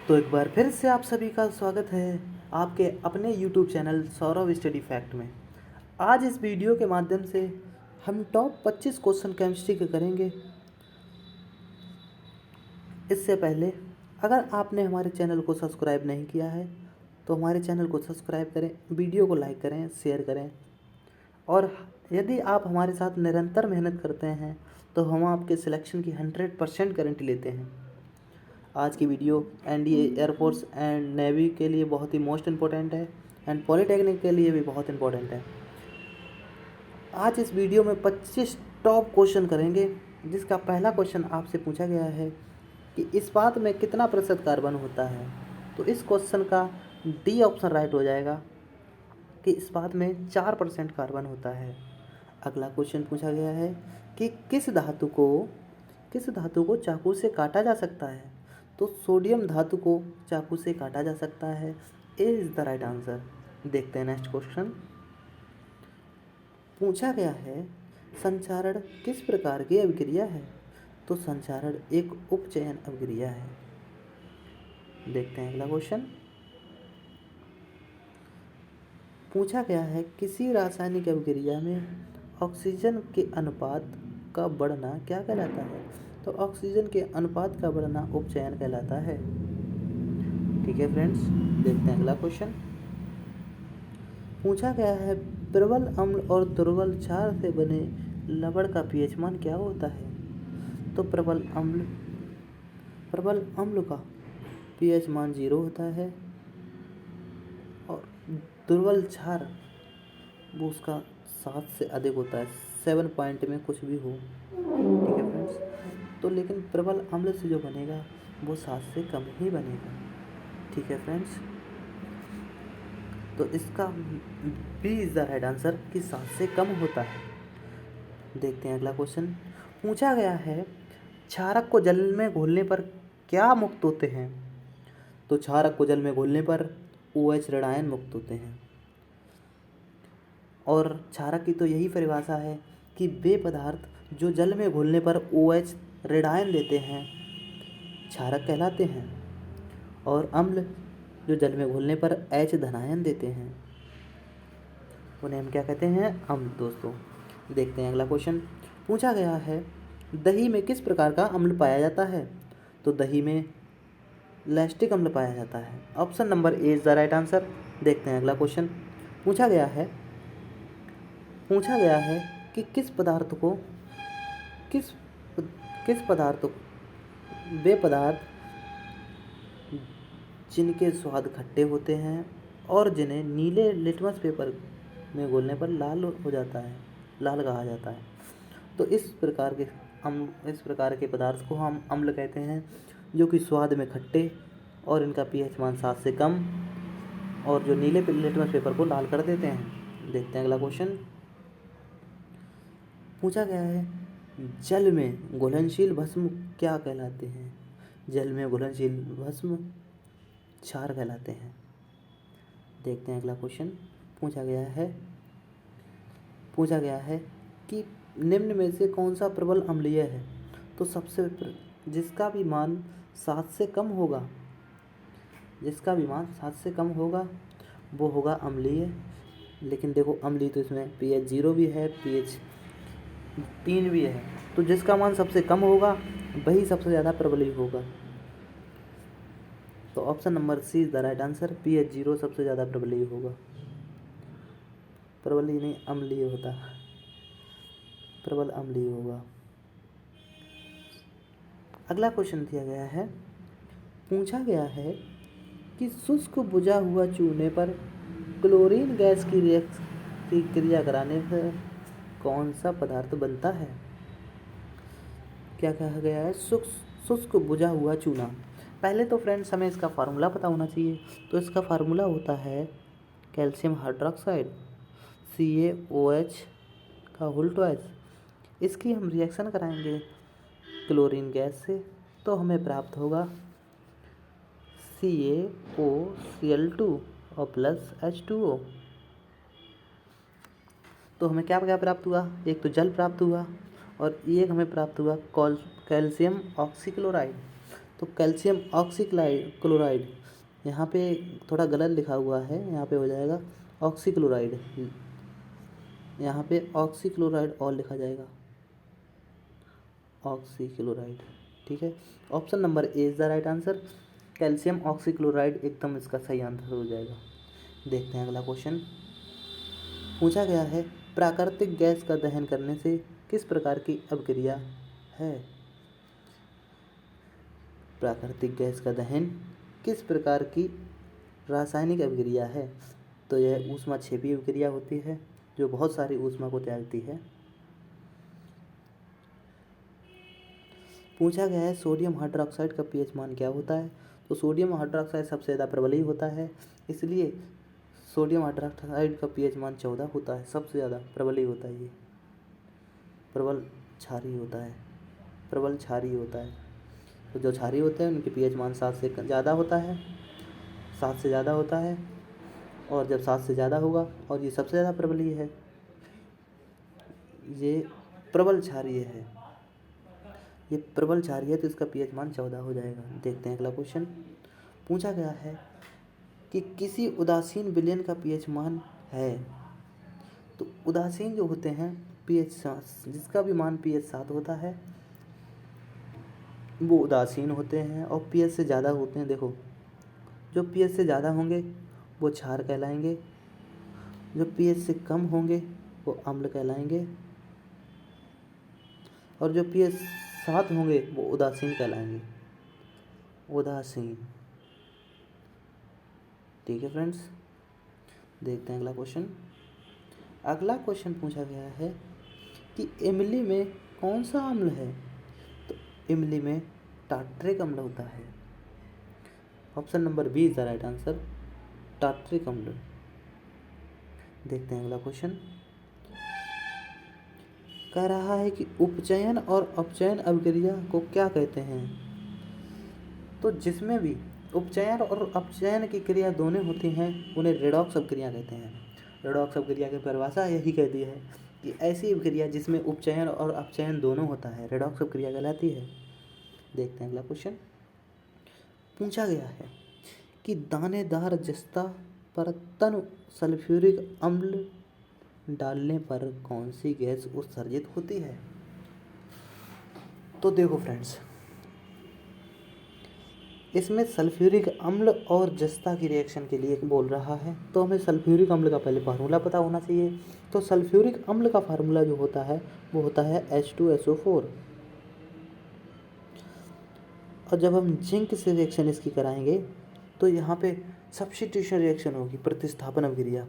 तो एक बार फिर से आप सभी का स्वागत है आपके अपने YouTube channel Saurabh study fact में। आज इस वीडियो के माध्यम से हम टॉप 25 क्वेश्चन केमिस्ट्री के करेंगे। इससे पहले अगर आपने हमारे चैनल को सब्सक्राइब नहीं किया है तो हमारे चैनल को सब्सक्राइब करें, वीडियो को लाइक करें, शेयर करें। और यदि आप हमारे साथ निरंतर मेहनत करते हैं तो हम आपके सिलेक्शन की 100% गारंटी लेते हैं। आज की video NDA, air force and navy के लिए बहुत ही मोस्ट इम्पोर्टेंट है एंड पॉलिटेक्निक के लिए भी बहुत इम्पोर्टेंट है। आज इस वीडियो में 25 टॉप क्वेश्चन करेंगे, जिसका पहला क्वेश्चन आपसे पूछा गया है कि इस्पात में कितना प्रतिशत कार्बन होता है। तो इस क्वेश्चन का डी ऑप्शन राइट हो जाएगा कि इस्पात में 4% कार्बन होता है। अगला क्वेश्चन पूछा गया है कि किस धातु को चाकू से काटा जा सकता है। तो सोडियम धातु को चाकू से काटा जा सकता है। A is the right answer. देखते हैं नेक्स्ट क्वेश्चन। पूछा गया है संचारण किस प्रकार की अभिक्रिया है। तो संचारण एक उपचयन अभिक्रिया है। देखते हैं अगला क्वेश्चन। पूछा गया है किसी रासायनिक अभिक्रिया में ऑक्सीजन के अनुपात का बढ़ना क्या कहलाता है। तो ऑक्सीजन के अनुपात का बढ़ना उपचयन कहलाता है। ठीक है फ्रेंड्स, देखते हैं अगला क्वेश्चन। पूछा गया है प्रबल अम्ल और दुर्बल क्षार से बने लवण का पीएच मान क्या होता है। तो प्रबल अम्ल का पीएच मान 0 होता है और दुर्बल क्षार वो उसका 7 से अधिक होता है, 7 पॉइंट में कुछ भी हो। ठीक है फ्रेंड्स, तो लेकिन प्रबल अम्ल से जो बनेगा वो 7 से कम ही बनेगा। ठीक है फ्रेंड्स, तो इसका B is the right answer कि 7 से कम होता है। देखते हैं अगला क्वेश्चन। पूछा गया है क्षारक को जल में घोलने पर क्या मुक्त होते हैं। तो क्षारक को जल में घोलने पर OH ऋणायन मुक्त होते हैं। और क्षारक की तो यही परिभाषा है कि वे पदार्थ जो जल में घुलने पर OH ऋणायन देते हैं क्षारक कहलाते हैं, और अम्ल जो जल में घुलने पर H धनायन देते हैं उन्हें हम क्या कहते हैं, अम्ल। दोस्तों देखते हैं अगला क्वेश्चन। पूछा गया है दही में किस प्रकार का अम्ल पाया जाता है। तो दही में लैक्टिक अम्ल पाया जाता है। Option number A is the right answer. देखते हैं अगला क्वेश्चन। पूछा गया है कि वे पदार्थ जिनके स्वाद खट्टे होते हैं और जिन्हें नीले लिटमस पेपर में घोलने पर लाल कहा जाता है। तो इस प्रकार के पदार्थ को हम अम्ल कहते हैं, जो कि स्वाद में खट्टे और इनका पीएच मान 7 से कम और जो नीले लिटमस पेपर को लाल कर देते हैं। देखते हैं अगला क्वेश्चन। पूछा गया है जल में घुलनशील भस्म क्या कहलाते हैं। जल में घुलनशील भस्म क्षार कहलाते हैं। देखते हैं अगला क्वेश्चन। पूछा गया है कि निम्न में से कौन सा प्रबल अम्लीय है। तो जिसका भी मान 7 से कम होगा वो होगा अम्लीय। लेकिन देखो अम्लीय तो इसमें pH 0 भी है, pH 3 भी है, तो जिसका मान सबसे कम होगा वही सबसे ज़्यादा प्रबलीय होगा। तो option number C is the right answer. pH 0 सबसे ज़्यादा प्रबलीय होगा। प्रबलीय नहीं, अम्लीय होता, प्रबल अम्लीय होगा। अगला क्वेश्चन दिया गया है। पूछा गया है कि शुष्क बुझा हुआ चूने पर क्लोरीन गैस की क्रिया कराने से कौन सा पदार्थ बनता है। क्या कहा गया है, शुष्क बुझा हुआ चूना। पहले तो फ्रेंड्स हमें इसका फार्मूला पता होना चाहिए। तो इसका फार्मूला होता है कैल्शियम हाइड्रोक्साइड CaOH का होल ट्वाइस। इसकी हम रिएक्शन कराएंगे क्लोरीन गैस से, तो हमें प्राप्त होगा CaOCl2 और प्लस H2O। तो हमें क्या क्या प्राप्त हुआ, एक तो जल प्राप्त हुआ और एक हमें प्राप्त हुआ कैल्शियम ऑक्सीक्लोराइड। तो कैल्शियम ऑक्सीक्लोराइड, यहाँ पे थोड़ा गलत लिखा हुआ है, यहाँ पे हो जाएगा ऑक्सीक्लोराइड, यहाँ पे ऑक्सीक्लोराइड और लिखा जाएगा ऑक्सीक्लोराइड। ठीक है, option number A is the right answer. Calcium oxychloride एकदम इसका सही आंसर हो जाएगा। देखते हैं अगला क्वेश्चन। पूछा गया है प्राकृतिक गैस का दहन करने से किस प्रकार की अभिक्रिया है। प्राकृतिक गैस का दहन किस प्रकार की रासायनिक अभिक्रिया है। तो यह ऊष्माक्षेपीय अभिक्रिया होती है जो बहुत सारी ऊष्मा को त्यागती है। पूछा गया है सोडियम हाइड्रोक्साइड का पीएच मान क्या होता है। तो सोडियम हाइड्रोक्साइड सबसे ज़्यादा प्रबल होता है, इसलिए सोडियम हाइड्रोक्साइड का पीएच मान 14 होता है। सबसे ज़्यादा प्रबल होता है, ये प्रबल क्षारीय होता है। तो जो क्षारीय होते हैं उनके पीएच मान 7 से ज़्यादा होता है, 7 से ज़्यादा होता है। और जब 7 से ज़्यादा होगा, और ये सबसे ज़्यादा प्रबलीय है, ये प्रबल क्षारीय है, ये प्रबल क्षारीय है, तो इसका पीएच मान 14 हो जाएगा। देखते हैं अगला क्वेश्चन। पूछा गया है कि किसी उदासीन विलयन का पीएच मान है। तो उदासीन जो होते हैं पीएच 7, जिसका भी मान पीएच 7 होता है वो उदासीन होते हैं, और पीएच से ज़्यादा होते हैं। देखो, जो पीएच से ज़्यादा होंगे वो क्षार कहलाएंगे, जो पीएच से कम होंगे वो अम्ल कहलाएंगे, और जो पीएच 7 होंगे वो उदासीन कहलाएंगे, उदासीन। ठीक है फ्रेंड्स, देखते हैं अगला क्वेश्चन। अगला क्वेश्चन पूछा गया है कि इमली में कौन सा अम्ल है। तो इमली में टार्ट्रिक अम्ल होता है। Option number B is the right answer, tartaric अम्ल। देखते हैं अगला क्वेश्चन। कह रहा है कि उपचयन और अपचयन अभिक्रिया को क्या कहते हैं। तो जिसमें भी उपचयन और अपचयन की क्रिया दोनों होती हैं उन्हें रेडॉक्स अभिक्रिया कहते हैं। रेडॉक्स अभिक्रिया की परिभाषा यही कहती है कि ऐसी अभिक्रिया जिसमें उपचयन और अपचयन दोनों होता है रेडॉक्स अभिक्रिया कहलाती है। देखते हैं अगला क्वेश्चन। पूछा गया है कि दानेदार जस्ता पर तन सल्फ्यूरिक अम्ल डालने पर कौन सी गैस उत्सर्जित होती है। तो देखो फ्रेंड्स, इसमें सल्फ्यूरिक अम्ल और जस्ता की रिएक्शन के लिए बोल रहा है, तो हमें सल्फ्यूरिक अम्ल का पहले फार्मूला पता होना चाहिए। तो सल्फ्यूरिक अम्ल का फार्मूला जो होता है वो होता है H2SO4। और जब हम जिंक से रिएक्शन इसकी कराएंगे तो यहाँ पे सब्स्टिट्यूशन रिएक्शन होगी, प्रतिस्थापन अभिक्रिया।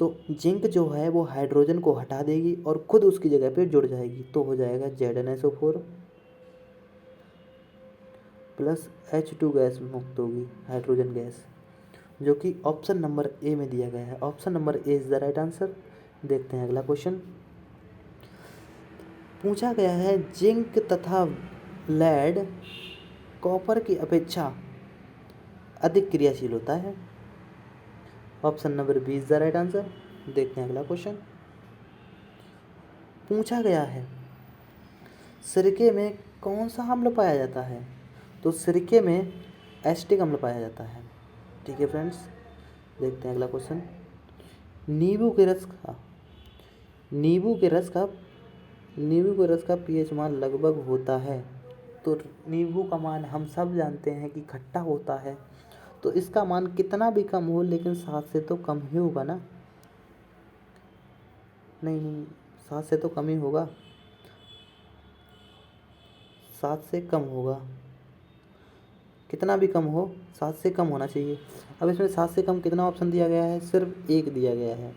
तो जिंक जो है वो हाइड्रोजन को हटा देगी और खुद उसकी जगह पे जुड़ जाएगी, तो हो जाएगा ZnSO4 प्लस H2 गैस मुक्त होगी, हाइड्रोजन गैस, जो कि ऑप्शन नंबर ए में दिया गया है। Option number A is the right answer. देखते हैं अगला क्वेश्चन। पूछा गया है जिंक तथा लेड कॉपर की अपेक्षा अधिक क्रियाशील होता है। Option number B is the right answer. देखते हैं अगला क्वेश्चन। पूछा गया है सिरके में कौन सा अम्ल पाया जाता है। तो सिरके में एसिटिक अम्ल पाया जाता है। ठीक है फ्रेंड्स, देखते हैं अगला क्वेश्चन। नींबू के रस का पीएच मान लगभग होता है। तो नींबू का मान हम सब जानते हैं कि खट्टा होता है, तो इसका मान कितना भी कम हो लेकिन 7 से तो कम ही होगा ना। नहीं, 7 से तो कम ही होगा, 7 से कम होगा, कितना भी कम हो 7 से कम होना चाहिए। अब इसमें 7 से कम कितना ऑप्शन दिया गया है, सिर्फ एक दिया गया है,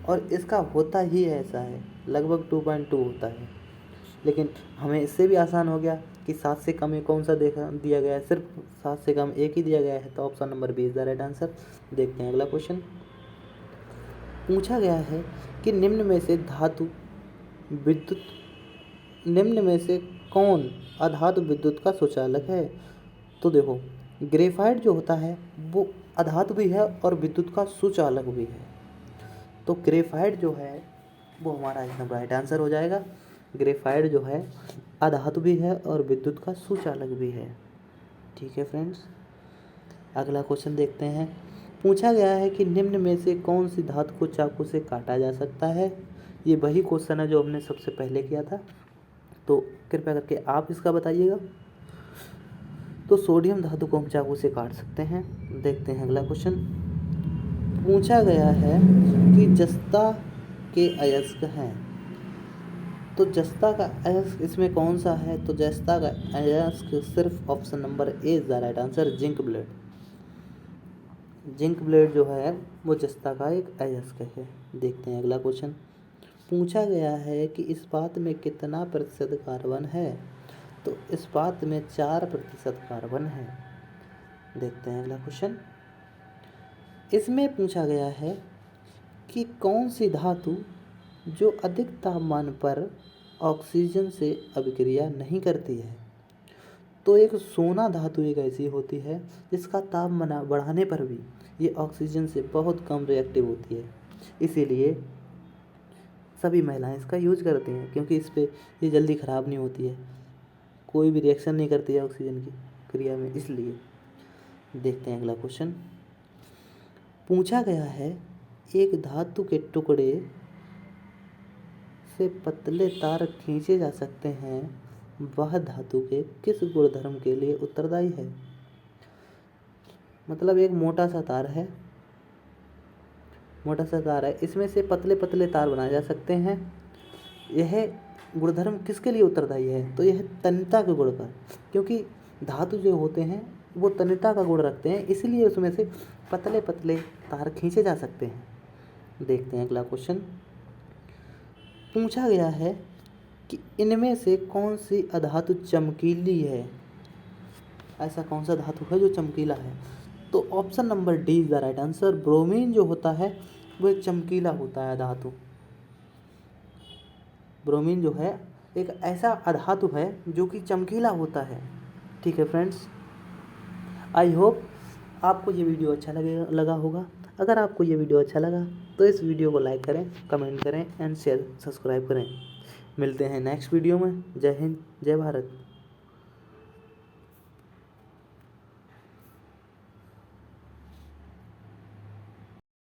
और इसका होता ही ऐसा है, लगभग 2.2 होता है। लेकिन हमें इससे भी आसान हो गया कि 7 से कम कौन सा दिया गया है, सिर्फ 7 से कम एक ही दिया गया है, तो option number B is the right answer. देखते हैं अगला क्वेश्चन। पूछा गया है कि निम्न में से कौन अधातु विद्युत का सुचालक है। तो देखो, ग्रेफाइट जो होता है वो अधातु भी है और विद्युत का सुचालक भी है, तो ग्रेफाइट जो है वो हमारा एकदम राइट आंसर हो जाएगा। ग्रेफाइट जो है अधातु भी है और विद्युत का सुचालक भी है। ठीक है फ्रेंड्स, अगला क्वेश्चन देखते हैं। पूछा गया है कि निम्न में से कौन सी धातु को चाकू से काटा जा सकता है। ये वही क्वेश्चन है जो हमने सबसे पहले किया था, तो कृपया करके आप इसका बताइएगा। तो सोडियम धातु को हम चाकू से काट सकते हैं। देखते हैं अगला क्वेश्चन। पूछा गया है कि जस्ता के अयस्क हैं, तो जस्ता का अयस्क इसमें कौन सा है। तो जस्ता का अयस्क सिर्फ option number A is the right answer, zinc blende. Zinc blende जो है वो जस्ता का एक अयस्क है। देखते हैं अगला क्वेश्चन। पूछा गया है कि इस्पात में कितना प्रतिशत कार्बन है। तो इस्पात में 4% कार्बन है। देखते हैं अगला क्वेश्चन। इसमें पूछा गया है कि कौन सी धातु जो अधिक तापमान पर ऑक्सीजन से अभिक्रिया नहीं करती है। तो एक सोना धातु एक ऐसी होती है जिसका तापमान बढ़ाने पर भी ये ऑक्सीजन से बहुत कम रिएक्टिव होती है, इसीलिए सभी महिलाएं इसका यूज करती हैं, क्योंकि इस पे ये जल्दी ख़राब नहीं होती है, कोई भी रिएक्शन नहीं करती है ऑक्सीजन की क्रिया में, इसलिए। देखते हैं अगला क्वेश्चन। पूछा गया है एक धातु के टुकड़े से पतले तार खींचे जा सकते हैं, वह धातु के किस गुणधर्म के लिए उत्तरदायी है। मतलब एक मोटा सा तार है, इसमें से पतले पतले तार बनाए जा सकते हैं। यह गुणधर्म किसके लिए उत्तरदायी है। तो यह तन्यता के गुण का, क्योंकि धातु जो होते हैं वो तन्यता का गुण रखते हैं, इसलिए उसमें से पतले पतले तार खींचे जा सकते हैं। देखते हैं अगला क्वेश्चन। पूछा गया है कि इनमें से कौन सी अधातु चमकीली है। ऐसा कौन सा धातु है जो चमकीला है। तो option number D is the right answer. Bromine जो होता है वो एक चमकीला होता है अधातु। ब्रोमीन जो है एक ऐसा अधातु है जो कि चमकीला होता है। ठीक है फ्रेंड्स, आई होप आपको ये वीडियो अच्छा लगा होगा। अगर आपको ये वीडियो अच्छा लगा तो इस वीडियो को लाइक करें, कमेंट करें एंड शेयर, सब्सक्राइब करें। मिलते हैं नेक्स्ट वीडियो में। जय हिंद, जय भारत।